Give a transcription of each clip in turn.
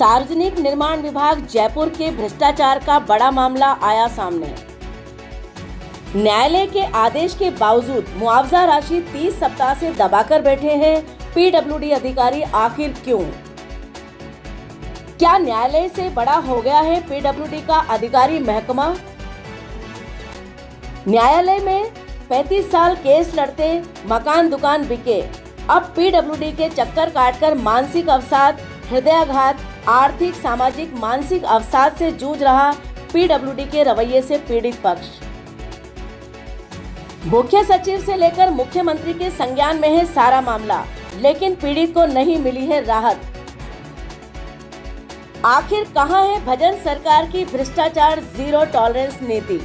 सार्वजनिक निर्माण विभाग जयपुर के भ्रष्टाचार का बड़ा मामला आया सामने। न्यायालय के आदेश के बावजूद मुआवजा राशि 30 सप्ताह से दबाकर बैठे हैं पीडब्ल्यूडी अधिकारी, आखिर क्यों? क्या न्यायालय से बड़ा हो गया है पीडब्ल्यूडी का अधिकारी महकमा? न्यायालय में 35 साल केस लड़ते मकान दुकान बिके, अब पीडब्ल्यूडी के चक्कर काटकर मानसिक अवसाद, हृदयाघात, आर्थिक सामाजिक मानसिक अवसाद से जूझ रहा पीडब्ल्यूडी के रवैये से पीड़ित पक्ष। मुख्य सचिव से लेकर मुख्यमंत्री के संज्ञान में है सारा मामला, लेकिन पीड़ित को नहीं मिली है राहत। आखिर कहां है भजन सरकार की भ्रष्टाचार जीरो टॉलरेंस नीति?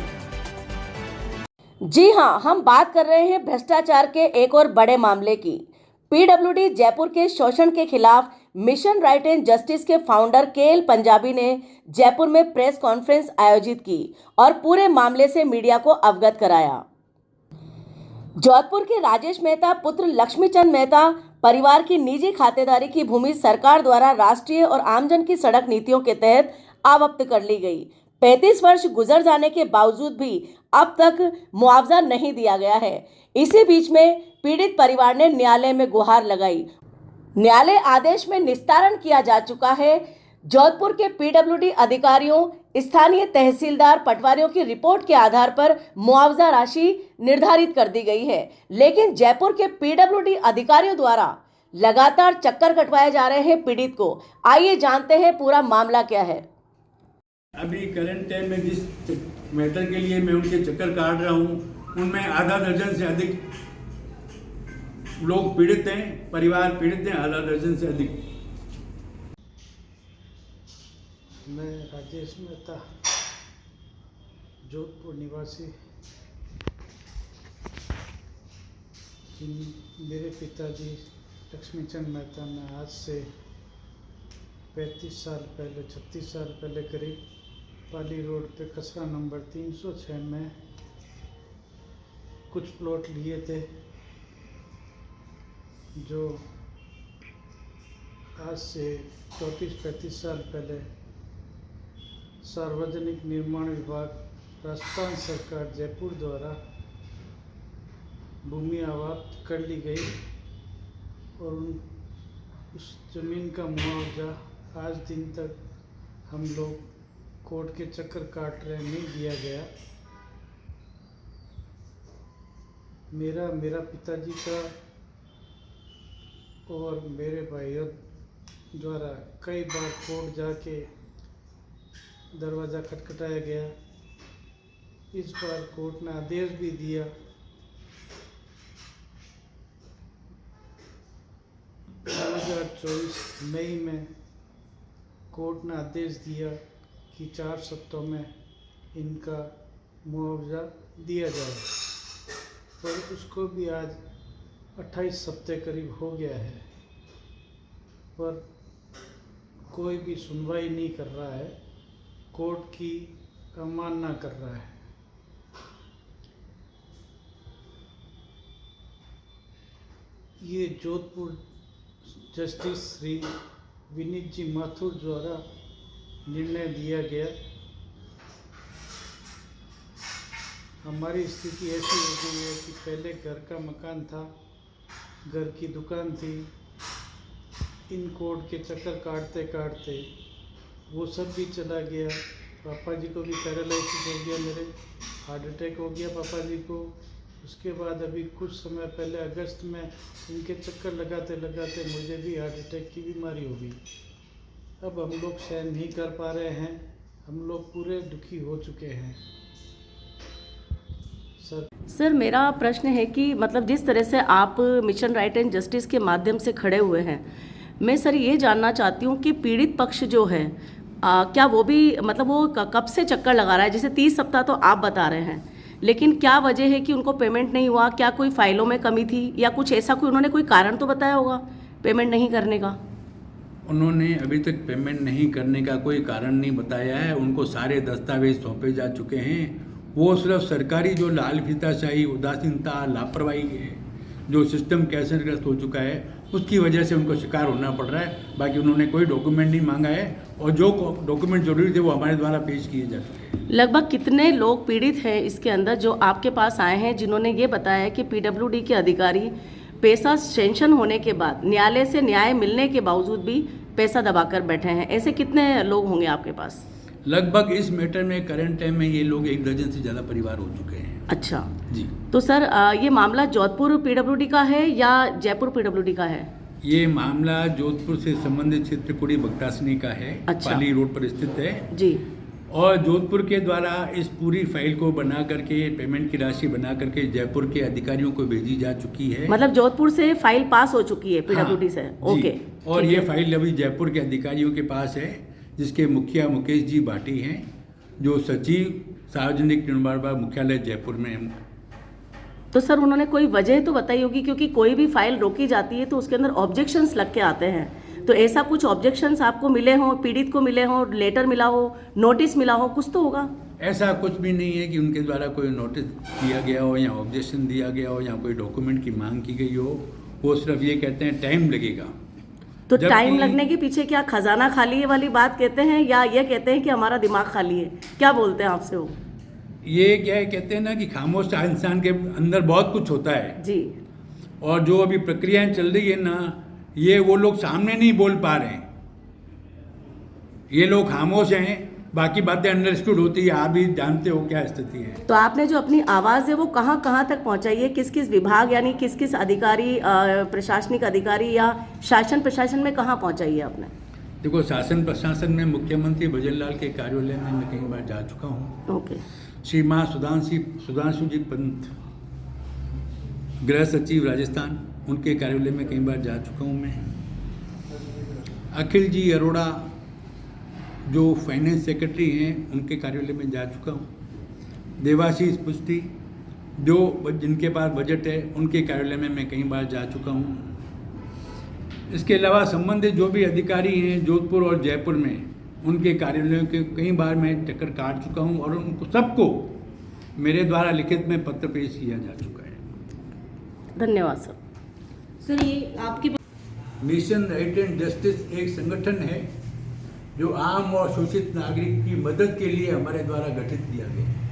जी हां, हम बात कर रहे हैं भ्रष्टाचार के एक और बड़े मामले की। पीडब्ल्यूडी जयपुर के शोषण के खिलाफ मिशन राइट एंड जस्टिस के फाउंडर केएल पंजाबी ने जयपुर में प्रेस कॉन्फ्रेंस आयोजित की और पूरे मामले से मीडिया को अवगत कराया। जोधपुर के राजेश मेहता पुत्र लक्ष्मीचंद मेहता परिवार की निजी खातेदारी की भूमि सरकार द्वारा राष्ट्रीय और आमजन की सड़क नीतियों के तहत आवक्त कर ली गई। 35 वर्ष गुजर जाने के बावजूद भी अब तक मुआवजा नहीं दिया गया है। इसी बीच में पीड़ित परिवार ने न्यायालय में गुहार लगाई। न्यायालय आदेश में निस्तारण किया जा चुका है। जोधपुर के पीडब्ल्यूडी अधिकारियों, स्थानीय तहसीलदार, पटवारियों की रिपोर्ट के आधार पर मुआवजा राशि निर्धारित कर दी गई है, लेकिन जयपुर के पीडब्ल्यूडी अधिकारियों द्वारा लगातार चक्कर कटवाए जा रहे हैं पीड़ित को। आइए जानते हैं पूरा मामला क्या है। अभी करंट टाइम में जिस मैटर के लिए मैं उनके चक्कर काट रहा हूँ, उनमें आधा दर्जन से अधिक लोग पीड़ित हैं, परिवार पीड़ित हैं, आधा दर्जन से अधिक। मैं राजेश मेहता, जोधपुर निवासी। मेरे पिताजी लक्ष्मीचंद मेहता ने आज से 35 साल पहले, 36 साल पहले करीब पाली रोड पे कचरा नंबर 306 में कुछ प्लॉट लिए थे, जो आज से 34-35 साल पहले सार्वजनिक निर्माण विभाग राजस्थान सरकार जयपुर द्वारा भूमि आवक्त कर ली गई और उस जमीन का मुआवजा आज दिन तक हम लोग कोर्ट के चक्कर काट रहे, नहीं दिया गया। मेरा पिताजी का और मेरे भाइयों द्वारा कई बार कोर्ट जाके दरवाज़ा खटखटाया गया। इस बार कोर्ट ने आदेश भी दिया। 2024 मई में कोर्ट ने आदेश दिया कि 4 सप्ताह में इनका मुआवजा दिया जाए, पर उसको भी आज 28 सप्ताह करीब हो गया है, पर कोई भी सुनवाई नहीं कर रहा है, कोर्ट की अवमानना कर रहा है। ये जोधपुर जस्टिस श्री विनीत जी माथुर द्वारा निर्णय दिया गया। हमारी स्थिति ऐसी हो गई है कि पहले घर का मकान था, घर की दुकान थी, इन कोर्ट के चक्कर काटते काटते वो सब भी चला गया। पापा जी को भी पैरालिसिस हो गया, मेरे हार्ट अटैक हो गया पापा जी को। उसके बाद अभी कुछ समय पहले अगस्त में इनके चक्कर लगाते लगाते मुझे भी हार्ट अटैक की बीमारी हो गई। अब हम लोग सहन नहीं कर पा रहे हैं, हम लोग पूरे दुखी हो चुके हैं। सर, मेरा प्रश्न है कि मतलब जिस तरह से आप मिशन राइट एंड जस्टिस के माध्यम से खड़े हुए हैं, मैं सर ये जानना चाहती हूँ कि पीड़ित पक्ष जो है क्या वो भी मतलब वो कब से चक्कर लगा रहा है? जैसे 30 सप्ताह तो आप बता रहे हैं, लेकिन क्या वजह है कि उनको पेमेंट नहीं हुआ? क्या कोई फाइलों में कमी थी या कुछ ऐसा उन्होंने कोई कारण तो बताया होगा पेमेंट नहीं करने का? उन्होंने अभी तक पेमेंट नहीं करने का कोई कारण नहीं बताया है। उनको सारे दस्तावेज सौंपे जा चुके हैं। वो सिर्फ सरकारी जो लाल फीताशाही, उदासीनता, लापरवाही है, जो सिस्टम कैसेग्रस्त हो चुका है, उसकी वजह से उनको शिकार होना पड़ रहा है। बाकी उन्होंने कोई डॉक्यूमेंट नहीं मांगा है और जो डॉक्यूमेंट जरूरी थे वो हमारे द्वारा पेश किए जा चुके हैं। लगभग कितने लोग पीड़ित हैं इसके अंदर जो आपके पास आए हैं, जिन्होंने ये बताया है कि पीडब्ल्यूडी के अधिकारी पैसा सेंक्शन होने के बाद न्यायालय से न्याय मिलने के बावजूद भी पैसा दबाकर बैठे हैं? ऐसे कितने लोग होंगे आपके पास? लगभग इस मैटर में करंट टाइम में ये लोग 1 दर्जन से ज़्यादा परिवार हो चुके हैं। अच्छा जी। तो सर ये मामला जोधपुर पीडब्ल्यूडी का है या जयपुर पीडब्ल्यूडी का है? ये मामला जोधपुर से संबंधित क्षेत्र कुड़ी बगटासनी का है। अच्छा। पाली रोड पर स्थित है जी। और जोधपुर के द्वारा इस पूरी फाइल को बना करके पेमेंट की राशि बना करके जयपुर के अधिकारियों को भेजी जा चुकी है। मतलब जोधपुर से फाइल पास हो चुकी है पीडब्ल्यूडी से? हाँ, ओके। जी। और ये फाइल अभी जयपुर के अधिकारियों के पास है, जिसके मुखिया मुकेश जी भाटी हैं, जो सचिव सार्वजनिक निर्माण विभाग मुख्यालय जयपुर में हैं। तो सर उन्होंने कोई वजह तो बताई होगी, क्योंकि कोई भी फाइल रोकी जाती है तो उसके अंदर ऑब्जेक्शंस लग के आते हैं। तो ऐसा कुछ ऑब्जेक्शंस आपको मिले हों, पीड़ित को मिले हों, लेटर मिला हो, नोटिस मिला हो, कुछ तो होगा? ऐसा कुछ भी नहीं है कि उनके द्वारा कोई नोटिस दिया गया हो या ऑब्जेक्शन दिया गया हो या कोई डॉक्यूमेंट की मांग की गई हो। वो सिर्फ ये कहते हैं टाइम लगेगा। तो टाइम लगने के पीछे क्या खजाना खाली है वाली बात कहते हैं या ये कहते हैं कि हमारा दिमाग खाली है? क्या बोलते हैं आपसे वो? ये क्या है, कहते हैं ना कि खामोश इंसान के अंदर बहुत कुछ होता है जी। और जो अभी प्रक्रियाएं चल रही है ना, ये वो लोग सामने नहीं बोल पा रहे हैं। ये लोग खामोश हैं, बाकी बातें अंडरस्टूड होती है। आप भी जानते हो क्या स्थिति है। तो आपने जो अपनी आवाज़ है वो कहाँ कहाँ तक पहुँचाई है? किस किस विभाग यानी किस किस अधिकारी, प्रशासनिक अधिकारी या शासन प्रशासन में कहाँ पहुँचाई है आपने? देखो, शासन प्रशासन में मुख्यमंत्री भजनलाल के कार्यालय में मैं कई बार जा चुका हूँ। ओके। श्रीमान सुधांशु जी पंत, गृह सचिव राजस्थान, उनके कार्यालय में कई बार जा चुका हूँ मैं। अखिल जी अरोड़ा जो फाइनेंस सेक्रेटरी हैं, उनके कार्यालय में जा चुका हूँ। देवाशीष पुष्टि जो जिनके पास बजट है, उनके कार्यालय में मैं कई बार जा चुका हूँ। इसके अलावा संबंधित जो भी अधिकारी हैं जोधपुर और जयपुर में, उनके कार्यालयों के कई बार मैं चक्कर काट चुका हूँ और उनको सबको मेरे द्वारा लिखित में पत्र पेश किया जा चुका है। धन्यवाद सर। सर ये आपकी मिशन राइट एंड जस्टिस एक संगठन है जो आम और शोषित नागरिक की मदद के लिए हमारे द्वारा गठित किया गया है।